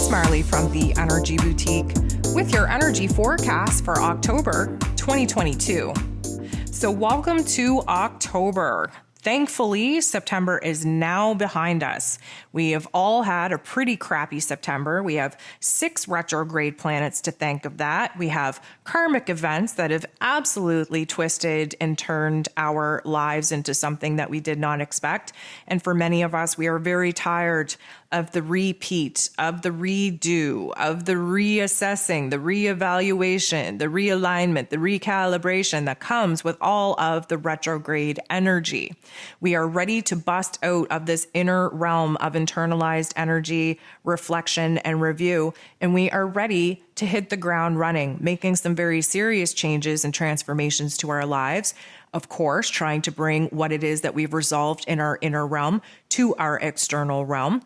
It's Marley from the Energy Boutique with your energy forecast for October 2022. So welcome to October. Thankfully, September is now behind us. We have all had a pretty crappy September. We have 6 retrograde planets to thank of that. We have karmic events that have absolutely twisted and turned our lives into something that we did not expect. And for many of us, we are very tired of the repeat, of the redo, of the reassessing, the reevaluation, the realignment, the recalibration that comes with all of the retrograde energy. We are ready to bust out of this inner realm of internalized energy, reflection, and review, and we are ready to hit the ground running, making some very serious changes and transformations to our lives. Of course, trying to bring what it is that we've resolved in our inner realm to our external realm.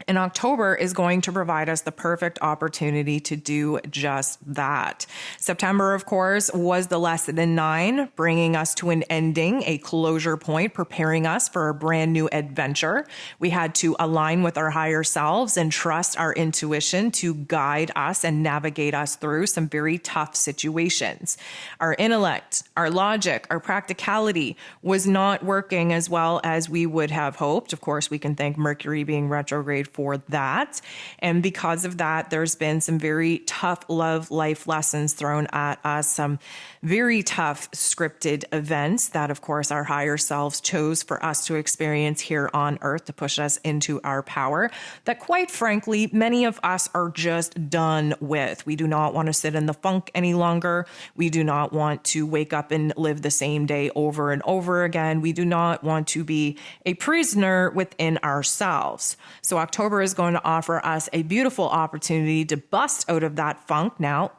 And October is going to provide us the perfect opportunity to do just that. September, of course, was the lesson in 9, bringing us to an ending, a closure point, preparing us for a brand new adventure. We had to align with our higher selves and trust our intuition to guide us and navigate us through some very tough situations. Our intellect, our logic, our practicality was not working as well as we would have hoped. Of course, we can thank Mercury being retrograde for that. And because of that, there's been some very tough love life lessons thrown at us, some very tough scripted events that, of course, our higher selves chose for us to experience here on Earth to push us into our power that, quite frankly, many of us are just done with. We do not want to sit in the funk any longer. We do not want to wake up and live the same day over and over again. We do not want to be a prisoner within ourselves. So October is going to offer us a beautiful opportunity to bust out of that funk. Now,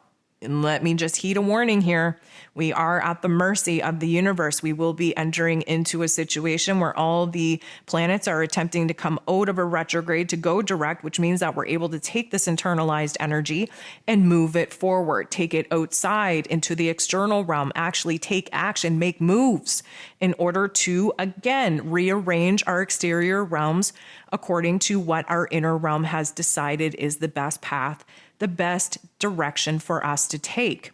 and let me just heed a warning here. We are at the mercy of the universe. We will be entering into a situation where all the planets are attempting to come out of a retrograde to go direct, which means that we're able to take this internalized energy and move it forward, take it outside into the external realm, actually take action, make moves in order to, again, rearrange our exterior realms according to what our inner realm has decided is the best path, the best direction for us to take.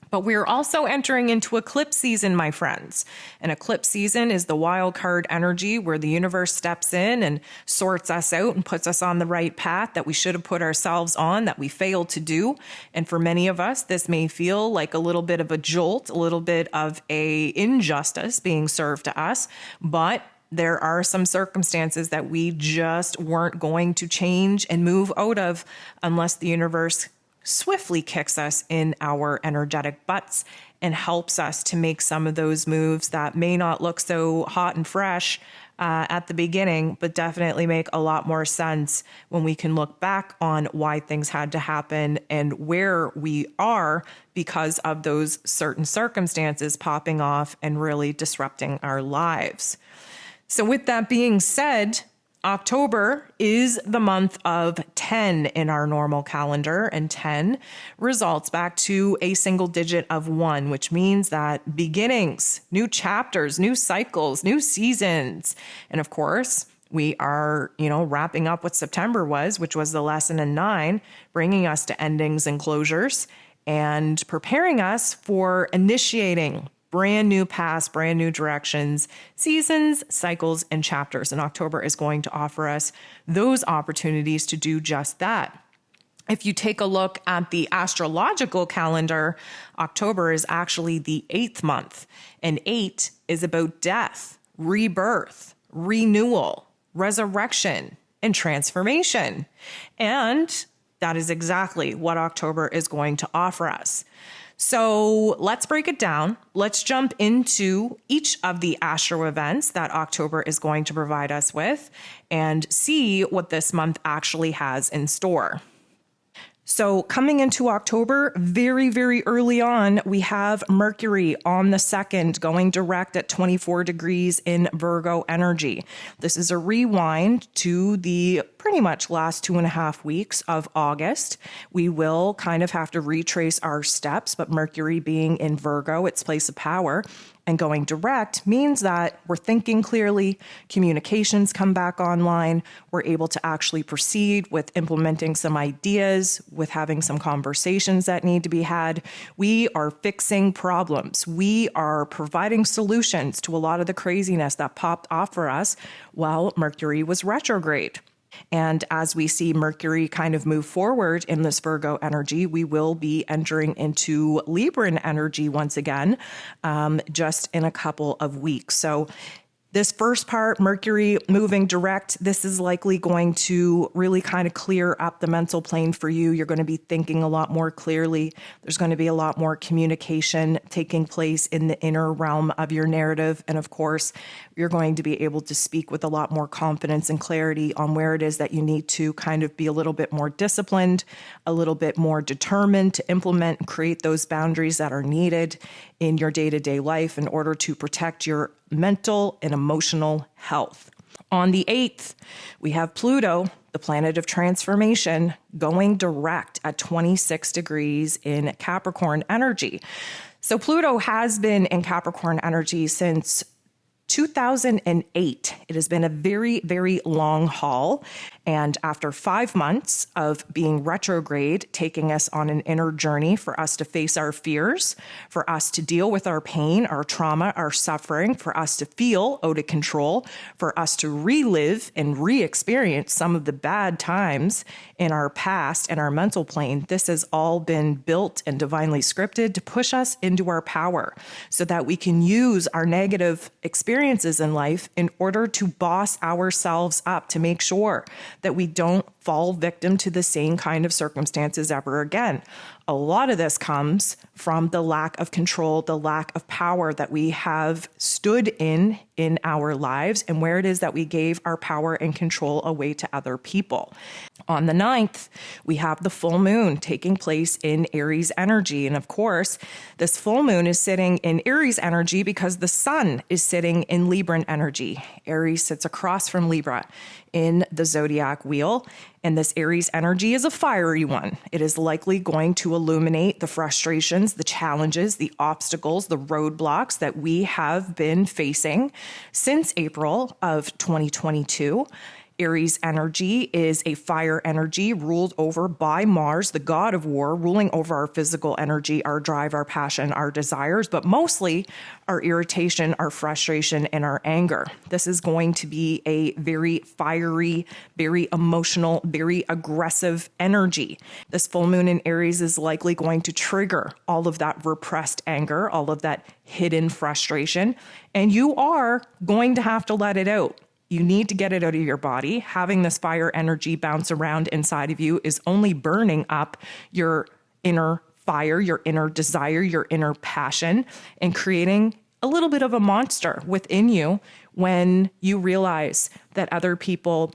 But we're also entering into eclipse season, my friends. And eclipse season is the wild card energy where the universe steps in and sorts us out and puts us on the right path that we should have put ourselves on that we failed to do. And for many of us, this may feel like a little bit of a jolt, a little bit of a injustice being served to us, but there are some circumstances that we just weren't going to change and move out of unless the universe swiftly kicks us in our energetic butts and helps us to make some of those moves that may not look so hot and fresh at the beginning, but definitely make a lot more sense when we can look back on why things had to happen and where we are because of those certain circumstances popping off and really disrupting our lives. So with that being said, October is the month of 10 in our normal calendar, and 10 results back to a single digit of 1, which means that beginnings, new chapters, new cycles, new seasons. And of course, we are, wrapping up what September was, which was the lesson in 9, bringing us to endings and closures and preparing us for initiating brand new paths, brand new directions, seasons, cycles, and chapters. And October is going to offer us those opportunities to do just that. If you take a look at the astrological calendar, October is actually the 8th month. And 8 is about death, rebirth, renewal, resurrection, and transformation. And that is exactly what October is going to offer us. So let's break it down. Let's jump into each of the astro events that October is going to provide us with and see what this month actually has in store. So coming into October, very, very early on, we have Mercury on the 2nd going direct at 24 degrees in Virgo energy. This is a rewind to the pretty much last 2.5 weeks of August. We will kind of have to retrace our steps, but Mercury being in Virgo, its place of power, And going direct means that we're thinking clearly, communications come back online, we're able to actually proceed with implementing some ideas, with having some conversations that need to be had. We are fixing problems. We are providing solutions to a lot of the craziness that popped off for us while Mercury was retrograde. And as we see Mercury kind of move forward in this Virgo energy, we will be entering into Libran energy once again, just in a couple of weeks. So this first part, Mercury moving direct, this is likely going to really kind of clear up the mental plane for you. You're going to be thinking a lot more clearly. There's going to be a lot more communication taking place in the inner realm of your narrative. And of course, you're going to be able to speak with a lot more confidence and clarity on where it is that you need to kind of be a little bit more disciplined, a little bit more determined to implement and create those boundaries that are needed in your day-to-day life in order to protect your mental and emotional health. On the 8th, we have Pluto, the planet of transformation, going direct at 26 degrees in Capricorn energy. So Pluto has been in Capricorn energy since 2008. It has been a very, very long haul. And after 5 months of being retrograde, taking us on an inner journey for us to face our fears, for us to deal with our pain, our trauma, our suffering, for us to feel out of control, for us to relive and re-experience some of the bad times in our past and our mental plane, this has all been built and divinely scripted to push us into our power so that we can use our negative experiences in life in order to boss ourselves up, to make sure that we don't fall victim to the same kind of circumstances ever again. A lot of this comes from the lack of control, the lack of power that we have stood in our lives, and where it is that we gave our power and control away to other people. On the 9th, we have the full moon taking place in Aries energy. And of course, this full moon is sitting in Aries energy because the sun is sitting in Libran energy. Aries sits across from Libra in the zodiac wheel. And this Aries energy is a fiery one. It is likely going to illuminate the frustrations, the challenges, the obstacles, the roadblocks that we have been facing since April of 2022. Aries energy is a fire energy ruled over by Mars, the god of war, ruling over our physical energy, our drive, our passion, our desires, but mostly our irritation, our frustration, and our anger. This is going to be a very fiery, very emotional, very aggressive energy. This full moon in Aries is likely going to trigger all of that repressed anger, all of that hidden frustration, and you are going to have to let it out. You need to get it out of your body. Having this fire energy bounce around inside of you is only burning up your inner fire, your inner desire, your inner passion, and creating a little bit of a monster within you when you realize that other people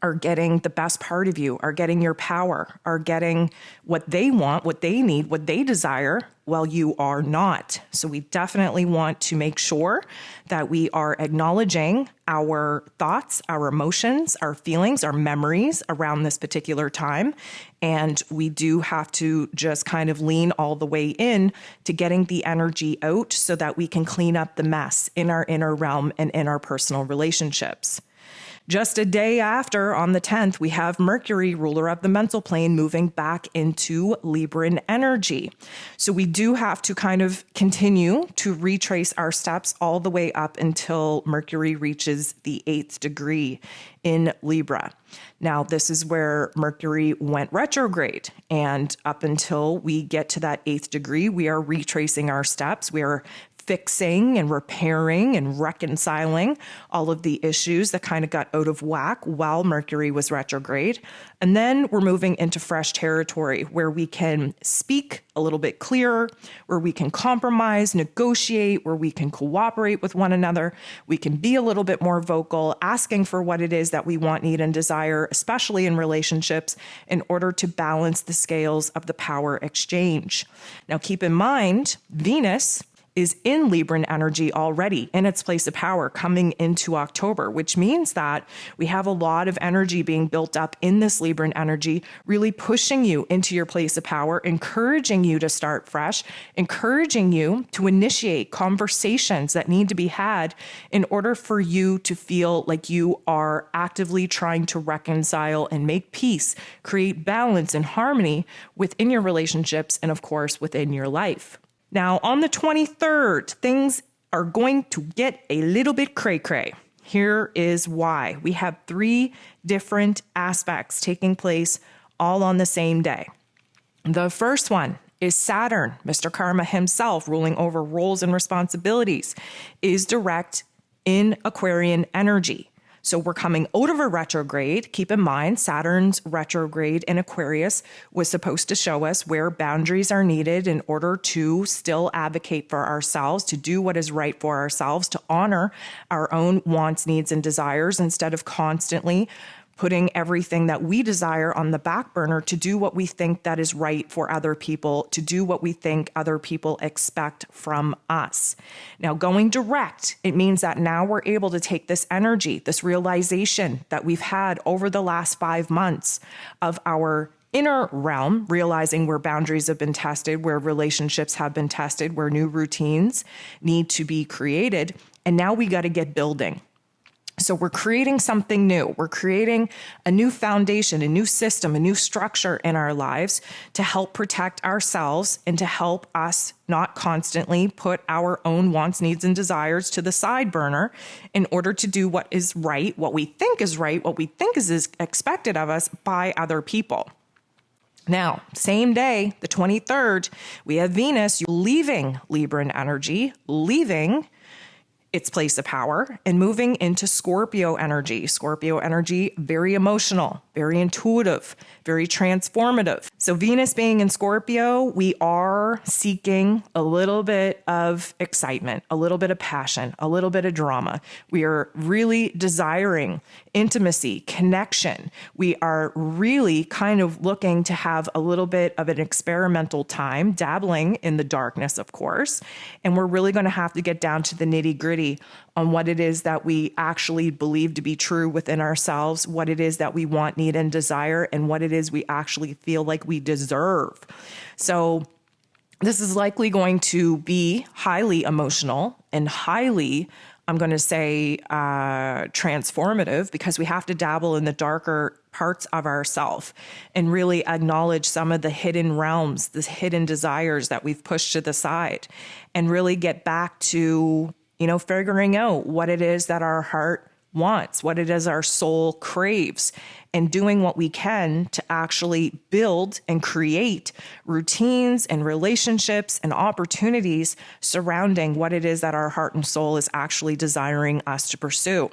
are getting the best part of you, are getting your power, are getting what they want, what they need, what they desire, while you are not. So we definitely want to make sure that we are acknowledging our thoughts, our emotions, our feelings, our memories around this particular time. And we do have to just kind of lean all the way in to getting the energy out so that we can clean up the mess in our inner realm and in our personal relationships. Just a day after, on the 10th, we have Mercury, ruler of the mental plane, moving back into Libran energy. So we do have to kind of continue to retrace our steps all the way up until Mercury reaches the 8th degree in Libra. Now, this is where Mercury went retrograde. And up until we get to that 8th degree, we are retracing our steps. We are fixing and repairing and reconciling all of the issues that kind of got out of whack while Mercury was retrograde. And then we're moving into fresh territory where we can speak a little bit clearer, where we can compromise, negotiate, where we can cooperate with one another. We can be a little bit more vocal, asking for what it is that we want, need, and desire, especially in relationships, in order to balance the scales of the power exchange. Now, keep in mind, Venus is in Libran energy already in its place of power coming into October, which means that we have a lot of energy being built up in this Libran energy, really pushing you into your place of power, encouraging you to start fresh, encouraging you to initiate conversations that need to be had in order for you to feel like you are actively trying to reconcile and make peace, create balance and harmony within your relationships and, of course, within your life. Now, on the 23rd, things are going to get a little bit cray-cray. Here is why. We have 3 different aspects taking place all on the same day. The first one is Saturn, Mr. Karma himself, ruling over roles and responsibilities, is direct in Aquarian energy. So we're coming out of a retrograde. Keep in mind, Saturn's retrograde in Aquarius was supposed to show us where boundaries are needed in order to still advocate for ourselves, to do what is right for ourselves, to honor our own wants, needs, and desires instead of constantly putting everything that we desire on the back burner to do what we think that is right for other people, to do what we think other people expect from us. Now, going direct, it means that now we're able to take this energy, this realization that we've had over the last 5 months of our inner realm, realizing where boundaries have been tested, where relationships have been tested, where new routines need to be created. And now we got to get building. So we're creating something new. We're creating a new foundation, a new system, a new structure in our lives to help protect ourselves and to help us not constantly put our own wants, needs, and desires to the side burner in order to do what is right, what we think is right, what we think is expected of us by other people. Now, same day, the 23rd, we have Venus leaving Libran energy, leaving its place of power and moving into Scorpio energy. Scorpio energy, very emotional, very intuitive, very transformative. So Venus being in Scorpio, we are seeking a little bit of excitement, a little bit of passion, a little bit of drama. We are really desiring intimacy, connection. We are really kind of looking to have a little bit of an experimental time, dabbling in the darkness, of course. And we're really going to have to get down to the nitty-gritty on what it is that we actually believe to be true within ourselves, what it is that we want, need, and desire, and what it is we actually feel like we deserve. So this is likely going to be highly emotional and highly, I'm going to say, transformative, because we have to dabble in the darker parts of ourselves and really acknowledge some of the hidden realms, the hidden desires that we've pushed to the side, and really get back to figuring out what it is that our heart wants, what it is our soul craves, and doing what we can to actually build and create routines and relationships and opportunities surrounding what it is that our heart and soul is actually desiring us to pursue.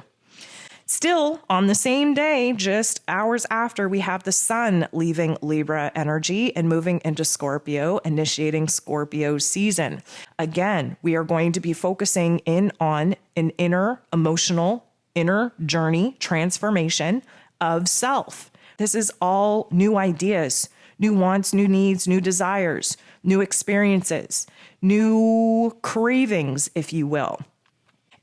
Still, on the same day, just hours after, we have the sun leaving Libra energy and moving into Scorpio, initiating Scorpio season. Again, we are going to be focusing in on an inner journey, transformation of self. This is all new ideas, new wants, new needs, new desires, new experiences, new cravings, if you will.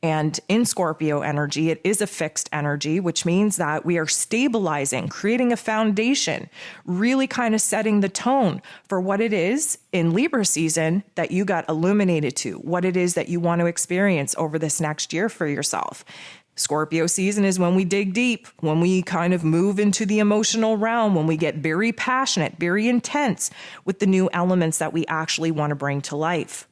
And in Scorpio energy, it is a fixed energy, which means that we are stabilizing, creating a foundation, really kind of setting the tone for what it is in Libra season that you got illuminated to, what it is that you want to experience over this next year for yourself. Scorpio season is when we dig deep, when we kind of move into the emotional realm, when we get very passionate, very intense with the new elements that we actually want to bring to life.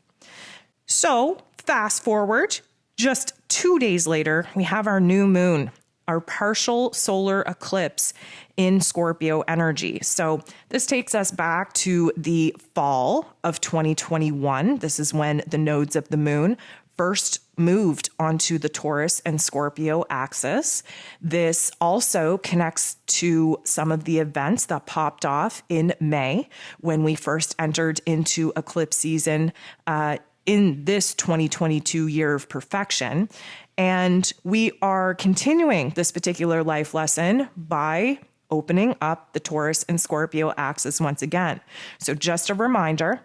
So fast forward. Just 2 days later, we have our new moon, our partial solar eclipse in Scorpio energy. So this takes us back to the fall of 2021. This is when the nodes of the moon first moved onto the Taurus and Scorpio axis. This also connects to some of the events that popped off in May when we first entered into eclipse season in this 2022 year of perfection. And we are continuing this particular life lesson by opening up the Taurus and Scorpio axis once again. So just a reminder,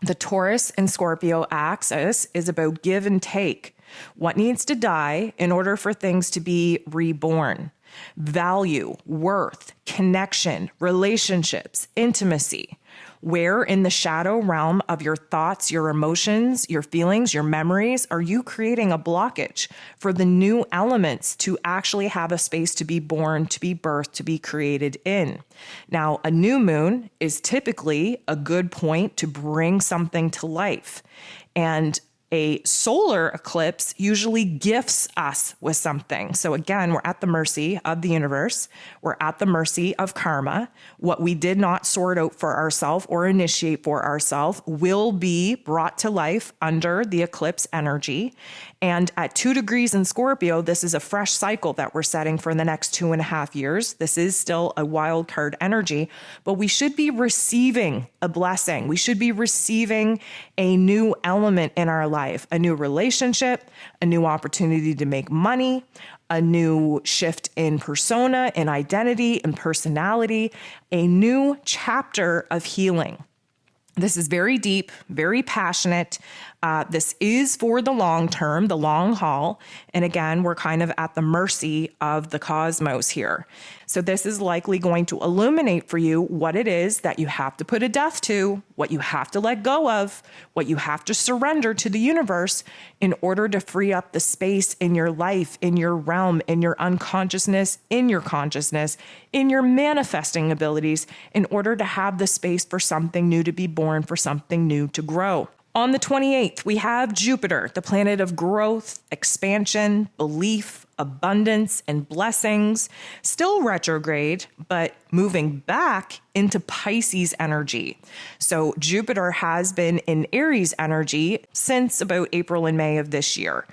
The Taurus and Scorpio axis is about give and take. What needs to die in order for things to be reborn? Value, worth, connection, relationships, intimacy. Where in the shadow realm of your thoughts, your emotions, your feelings, your memories, are you creating a blockage for the new elements to actually have a space to be born, to be birthed, to be created in? Now, a new moon is typically a good point to bring something to life. And a solar eclipse usually gifts us with something. So again, we're at the mercy of the universe. We're at the mercy of karma. What we did not sort out for ourselves or initiate for ourselves will be brought to life under the eclipse energy. And at 2 degrees in Scorpio, this is a fresh cycle that we're setting for the next 2.5 years. This is still a wild card energy, but we should be receiving a blessing. We should be receiving a new element in our life, a new relationship, a new opportunity to make money, a new shift in persona, in identity, in personality, a new chapter of healing. This is very deep, very passionate. This is for the long term, the long haul. And again, we're kind of at the mercy of the cosmos here. So this is likely going to illuminate for you what it is that you have to put a death to, what you have to let go of, what you have to surrender to the universe in order to free up the space in your life, in your realm, in your unconsciousness, in your consciousness, in your manifesting abilities, in order to have the space for something new to be born, for something new to grow. On the 28th, we have Jupiter, the planet of growth, expansion, belief, abundance, and blessings, still retrograde, but moving back into Pisces energy. So Jupiter has been in Aries energy since about April and May of this year.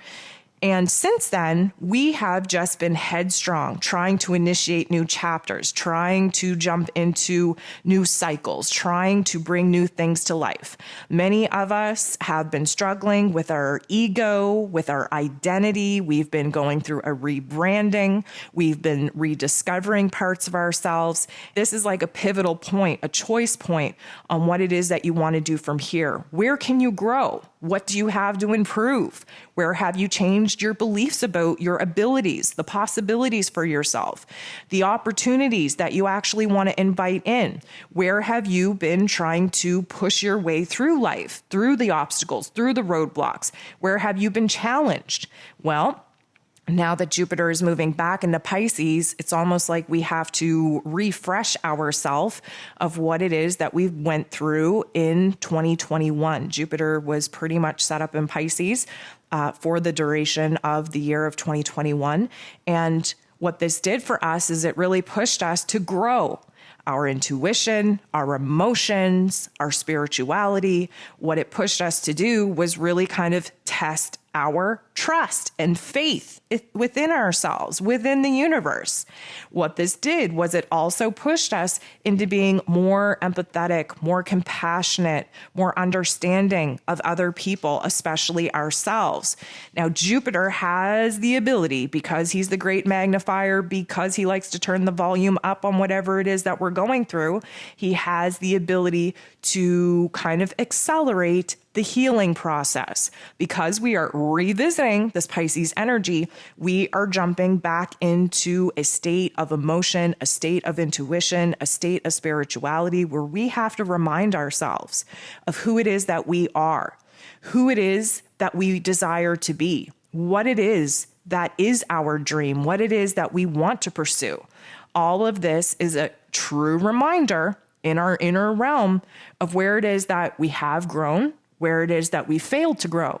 And since then, we have just been headstrong, trying to initiate new chapters, trying to jump into new cycles, trying to bring new things to life. Many of us have been struggling with our ego, with our identity. We've been going through a rebranding. We've been rediscovering parts of ourselves. This is like a pivotal point, a choice point on what it is that you want to do from here. Where can you grow? What do you have to improve? Where have you changed your beliefs about your abilities, the possibilities for yourself, the opportunities that you actually want to invite in? Where have you been trying to push your way through life, through the obstacles, through the roadblocks? Where have you been challenged? Well, now that Jupiter is moving back into Pisces, it's almost like we have to refresh ourselves of what it is that we went through in 2021. Jupiter was pretty much set up in Pisces for the duration of the year of 2021. And what this did for us is it really pushed us to grow our intuition, our emotions, our spirituality. What it pushed us to do was really kind of test our trust and faith within ourselves, within the universe. What this did was it also pushed us into being more empathetic, more compassionate, more understanding of other people, especially ourselves. Now, Jupiter has the ability, because he's the great magnifier, because he likes to turn the volume up on whatever it is that we're going through, he has the ability to kind of accelerate the healing process. Because we are revisiting this Pisces energy, we are jumping back into a state of emotion, a state of intuition, a state of spirituality, where we have to remind ourselves of who it is that we are, who it is that we desire to be, what it is that is our dream, what it is that we want to pursue. All of this is a true reminder in our inner realm of where it is that we have grown, where it is that we failed to grow,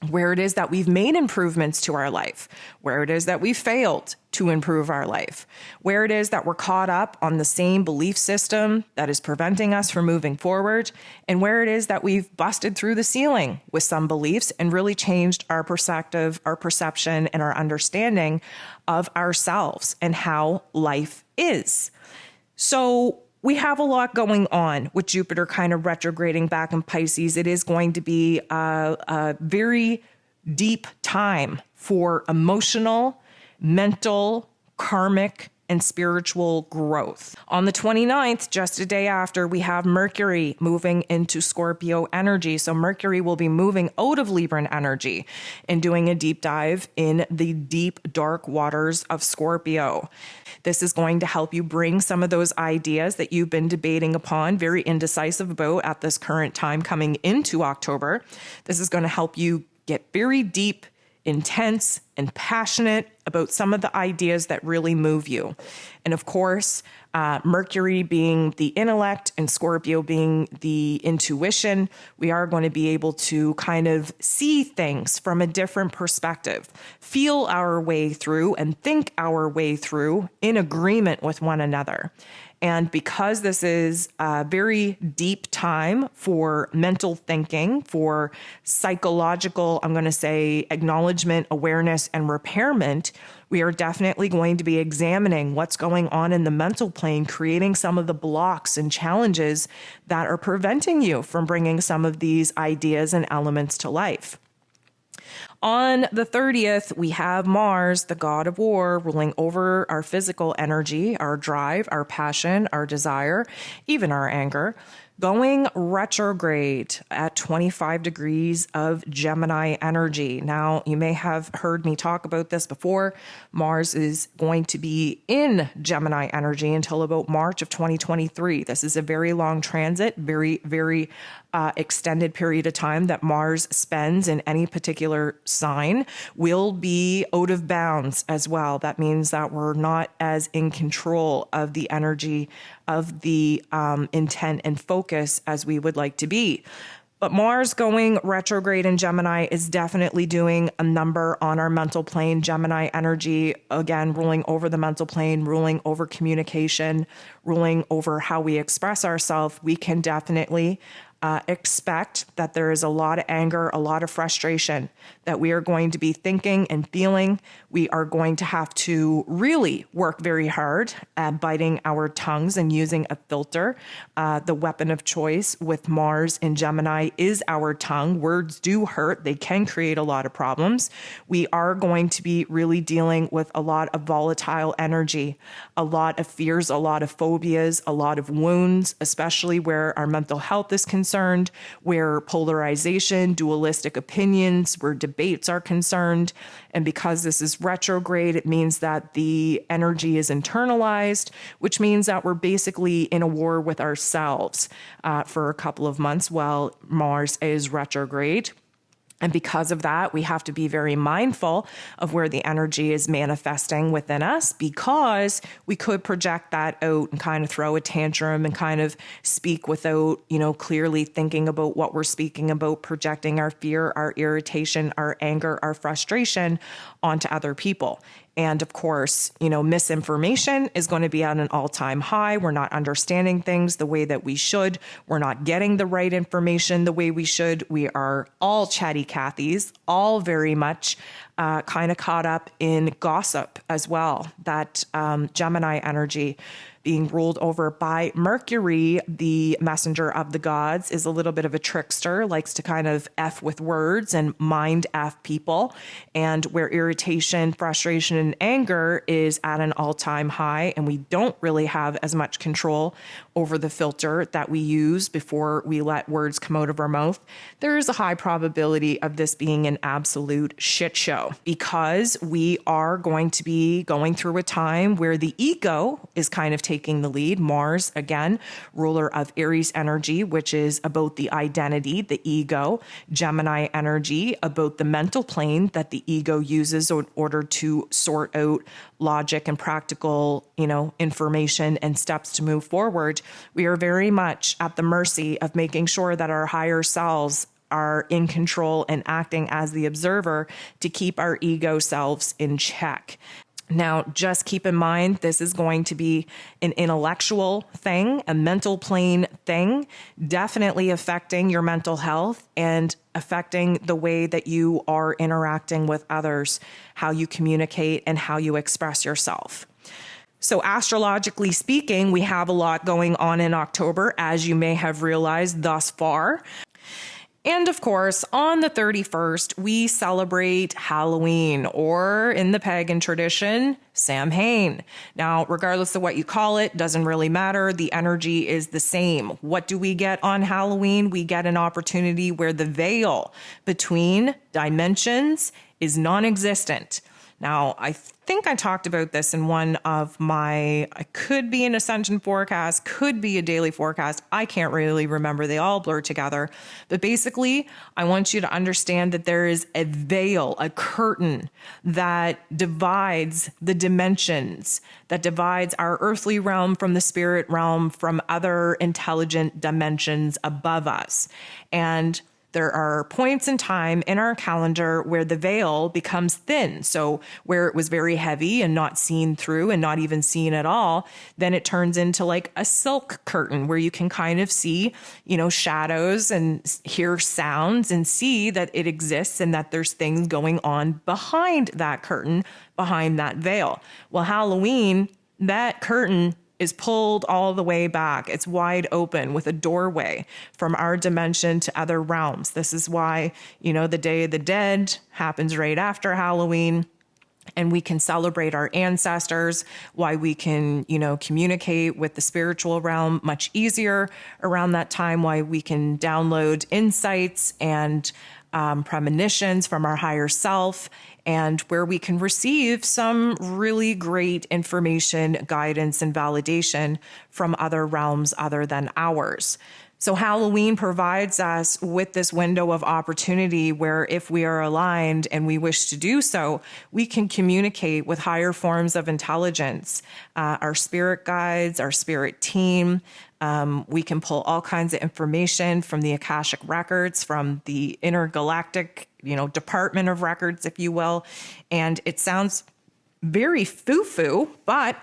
where it is that we've made improvements to our life, where it is that we failed to improve our life, where it is that we're caught up on the same belief system that is preventing us from moving forward, and where it is that we've busted through the ceiling with some beliefs and really changed our perspective, our perception, and our understanding of ourselves and how life is. So we have a lot going on with Jupiter kind of retrograding back in Pisces. It is going to be a very deep time for emotional, mental, karmic, and spiritual growth. On the 29th, just a day after, we have Mercury moving into Scorpio energy. So Mercury will be moving out of Libran energy and doing a deep dive in the deep, dark waters of Scorpio. This is going to help you bring some of those ideas that you've been debating upon, very indecisive about at this current time coming into October. This is going to help you get very deep, intense, and passionate about some of the ideas that really move you. And of course, Mercury being the intellect and Scorpio being the intuition, we are going to be able to kind of see things from a different perspective, feel our way through and think our way through in agreement with one another. And because this is a very deep time for mental thinking, for psychological, I'm going to say, acknowledgement, awareness, and repairment, we are definitely going to be examining what's going on in the mental plane, creating some of the blocks and challenges that are preventing you from bringing some of these ideas and elements to life. On the 30th, we have Mars, the god of war, ruling over our physical energy, our drive, our passion, our desire, even our anger, going retrograde at 25 degrees of Gemini energy. Now, you may have heard me talk about this before. Mars is going to be in Gemini energy until about March of 2023. This is a very long transit, very extended period of time that Mars spends in any particular sign will be out of bounds as well. That means that we're not as in control of the energy of the intent and focus as we would like to be. But Mars going retrograde in Gemini is definitely doing a number on our mental plane. Gemini energy, again, ruling over the mental plane, ruling over communication, ruling over how we express ourselves. We can definitely expect that there is a lot of anger, a lot of frustration that we are going to be thinking and feeling. We are going to have to really work very hard at biting our tongues and using a filter. The weapon of choice with Mars in Gemini is our tongue. Words do hurt. They can create a lot of problems. We are going to be really dealing with a lot of volatile energy, a lot of fears, a lot of phobias, a lot of wounds, especially where our mental health is concerned, where polarization, dualistic opinions, where debates are concerned. And because this is retrograde, it means that the energy is internalized, which means that we're basically in a war with ourselves for a couple of months while Mars is retrograde. And because of that, we have to be very mindful of where the energy is manifesting within us, because we could project that out and kind of throw a tantrum and kind of speak without, clearly thinking about what we're speaking about, projecting our fear, our irritation, our anger, our frustration onto other people. And of course, misinformation is going to be at an all-time high. We're not understanding things the way that we should. We're not getting the right information the way we should. We are all chatty Cathys, all very much kind of caught up in gossip as well. That Gemini energy being ruled over by Mercury, the messenger of the gods, is a little bit of a trickster, likes to kind of F with words and mind F people. And where irritation, frustration, and anger is at an all-time high, and we don't really have as much control over the filter that we use before we let words come out of our mouth, there is a high probability of this being an absolute shit show, because we are going to be going through a time where the ego is kind of taking the lead. Mars, again, ruler of Aries energy, which is about the identity, the ego. Gemini energy, about the mental plane that the ego uses in order to sort out logic and practical, information and steps to move forward. We are very much at the mercy of making sure that our higher selves are in control and acting as the observer to keep our ego selves in check. Now, just keep in mind, this is going to be an intellectual thing, a mental plane thing, definitely affecting your mental health and affecting the way that you are interacting with others, how you communicate and how you express yourself. So astrologically speaking, we have a lot going on in October, as you may have realized thus far. And of course, on the 31st, we celebrate Halloween, or in the pagan tradition, Samhain. Now, regardless of what you call it, doesn't really matter. The energy is the same. What do we get on Halloween? We get an opportunity where the veil between dimensions is non-existent. Now, I think I talked about this in one of I could be an ascension forecast, could be a daily forecast. I can't really remember. They all blur together. But basically, I want you to understand that there is a veil, a curtain that divides the dimensions, that divides our earthly realm from the spirit realm, from other intelligent dimensions above us. And there are points in time in our calendar where the veil becomes thin. So where it was very heavy and not seen through and not even seen at all, then it turns into like a silk curtain where you can kind of see, shadows and hear sounds and see that it exists and that there's things going on behind that curtain, behind that veil. Well, Halloween, that curtain is pulled all the way back. It's wide open with a doorway from our dimension to other realms. This is why, the Day of the Dead happens right after Halloween. And we can celebrate our ancestors, why we can, communicate with the spiritual realm much easier around that time, why we can download insights and premonitions from our higher self, and where we can receive some really great information, guidance, and validation from other realms other than ours. So Halloween provides us with this window of opportunity where if we are aligned and we wish to do so, we can communicate with higher forms of intelligence, our spirit guides, our spirit team. We can pull all kinds of information from the Akashic records, from the intergalactic, department of records, if you will. And it sounds very foo-foo, but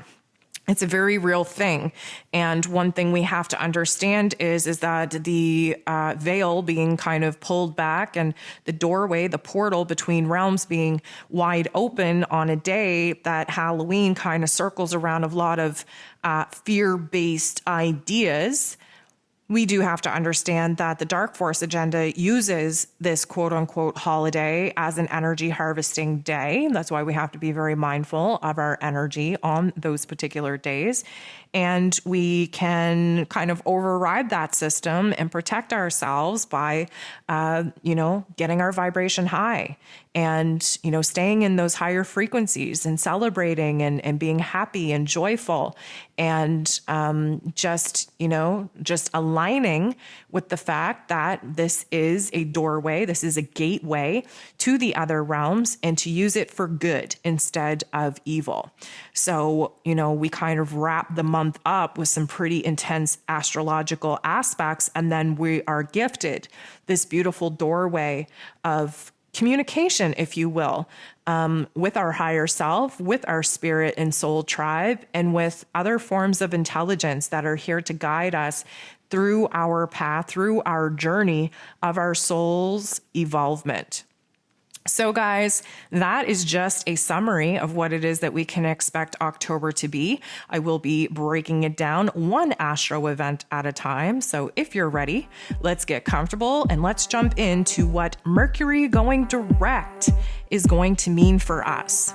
it's a very real thing. And one thing we have to understand is that the veil being kind of pulled back and the doorway, the portal between realms being wide open on a day that Halloween kind of circles around a lot of fear-based ideas. We do have to understand that the Dark Force agenda uses this quote unquote holiday as an energy harvesting day. That's why we have to be very mindful of our energy on those particular days. And we can kind of override that system and protect ourselves by, getting our vibration high and, staying in those higher frequencies and celebrating and being happy and joyful and just aligning with the fact that this is a doorway, this is a gateway to the other realms, and to use it for good instead of evil. So, we kind of wrap the month up with some pretty intense astrological aspects, and then we are gifted this beautiful doorway of communication, if you will, with our higher self, with our spirit and soul tribe, and with other forms of intelligence that are here to guide us through our path, through our journey of our soul's evolvement. So guys, that is just a summary of what it is that we can expect October to be. I will be breaking it down one astro event at a time. So if you're ready, let's get comfortable and let's jump into what Mercury going direct is going to mean for us.